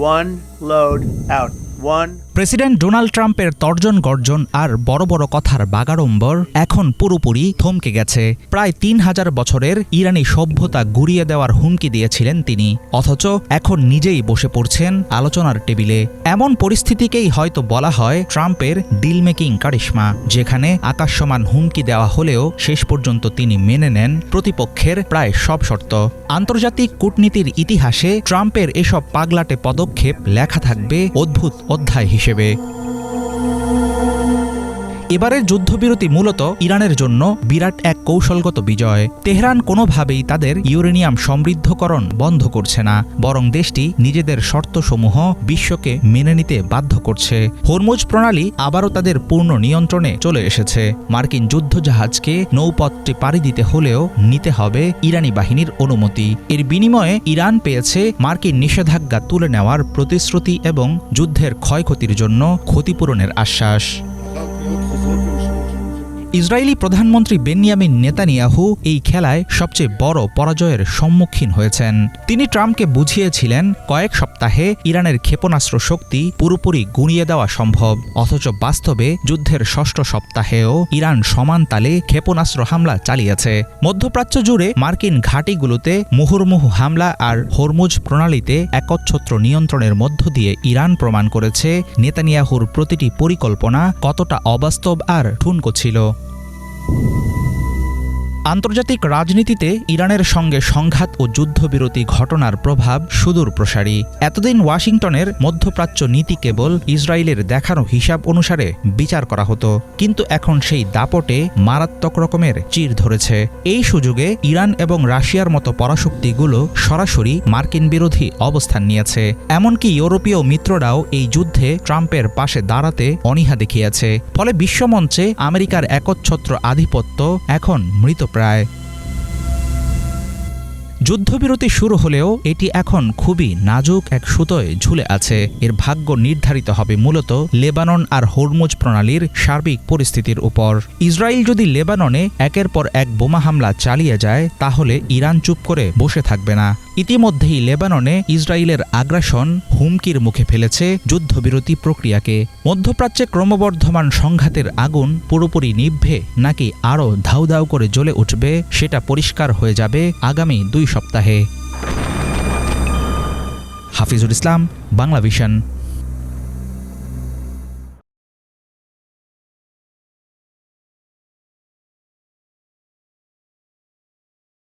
One load out. President Donald ট্রাম্পের তর্জন গর্জন আর বড় বড় কথার বাগাড়ম্বর এখন পুরোপুরি থমকে গেছে। প্রায় ৩,০০০ বছরের ইরানি সভ্যতা গুড়িয়ে দেওয়ার হুমকি দিয়েছিলেন তিনি, অথচ এখন নিজেই বসে পড়ছেন আলোচনার টেবিলে। এমন পরিস্থিতিকেই হয়তো বলা হয় ট্রাম্পের ডিল মেকিং কারিশমা, যেখানে আকাশসমান হুমকি দেওয়া হলেও শেষ পর্যন্ত তিনি মেনে নেন প্রতিপক্ষের প্রায় সব শর্ত। আন্তর্জাতিক কূটনীতির ইতিহাসে ট্রাম্পের এসব পাগলাটে পদক্ষেপ লেখা থাকবে অদ্ভুত অধ্যায় হিসেবে। এবারের যুদ্ধবিরতি মূলত ইরানের জন্য বিরাট এক কৌশলগত বিজয়। তেহরান কোনোভাবেই তাদের ইউরেনিয়াম সমৃদ্ধকরণ বন্ধ করছে না, বরং দেশটি নিজেদের শর্তসমূহ বিশ্বকে মেনে নিতে বাধ্য করছে। হরমুজ প্রণালী আবারও তাদের পূর্ণ নিয়ন্ত্রণে চলে এসেছে। মার্কিন যুদ্ধজাহাজকে নৌপথটি পাড়ি দিতে হলেও নিতে হবে ইরানি বাহিনীর অনুমতি। এর বিনিময়ে ইরান পেয়েছে মার্কিন নিষেধাজ্ঞা তুলে নেওয়ার প্রতিশ্রুতি এবং যুদ্ধের ক্ষয়ক্ষতির জন্য ক্ষতিপূরণের আশ্বাস। ইসরায়েলি প্রধানমন্ত্রী বেনিয়ামিন নেতানিয়াহু এই খেলায় সবচেয়ে বড় পরাজয়ের সম্মুখীন হয়েছেন। তিনি ট্রাম্পকে বুঝিয়েছিলেন কয়েক সপ্তাহে ইরানের ক্ষেপণাস্ত্র শক্তি পুরোপুরি গুঁড়িয়ে দেওয়া সম্ভব, অথচ বাস্তবে যুদ্ধের ষষ্ঠ সপ্তাহেও ইরান সমান তালে ক্ষেপণাস্ত্র হামলা চালিয়েছে। মধ্যপ্রাচ্য জুড়ে মার্কিন ঘাঁটিগুলোতে মুহুর্মুহু হামলা আর হরমুজ প্রণালীতে একচ্ছত্র নিয়ন্ত্রণের মধ্য দিয়ে ইরান প্রমাণ করেছে নেতানিয়াহুর প্রতিটি পরিকল্পনা কতটা অবাস্তব আর ঠুনকো ছিল। আন্তর্জাতিক রাজনীতিতে ইরানের সঙ্গে সংঘাত ও যুদ্ধবিরতি ঘটনার প্রভাব সুদূর প্রসারী। এতদিন ওয়াশিংটনের মধ্যপ্রাচ্য নীতি কেবল ইসরায়েলের দেখানো হিসাব অনুসারে বিচার করা হতো, কিন্তু এখন সেই দাপটে মারাত্মক রকমের চির ধরেছে। এই সুযোগে ইরান এবং রাশিয়ার মতো পরাশক্তিগুলো সরাসরি মার্কিন বিরোধী অবস্থান নিয়েছে। এমনকি ইউরোপীয় মিত্ররাও এই যুদ্ধে ট্রাম্পের পাশে দাঁড়াতে অনীহা দেখিয়েছে। ফলে বিশ্বমঞ্চে আমেরিকার একচ্ছত্র আধিপত্য এখন মৃতপ্রায়। যুদ্ধবিরতি শুরু হলেও এটি এখন খুবই নাজুক এক সুতোয় ঝুলে আছে। এর ভাগ্য নির্ধারিত হবে মূলত লেবানন আর হরমুজ প্রণালীর সার্বিক পরিস্থিতির উপর। ইসরায়েল যদি লেবাননে একের পর এক বোমা হামলা চালিয়ে যায়, তাহলে ইরান চুপ করে বসে থাকবে না। ইতিমধ্যেই লেবাননে ইসরায়েলের আগ্রাসন হুমকির মুখে ফেলেছে যুদ্ধবিরতি প্রক্রিয়াকে। মধ্যপ্রাচ্যে ক্রমবর্ধমান সংঘাতের আগুন পুরোপুরি নিভবে নাকি আরও ধাউ ধাউ করে জ্বলে উঠবে, সেটা পরিষ্কার হয়ে যাবে আগামী 2 সপ্তাহে। হাফিজুল ইসলাম, বাংলা ভিশন।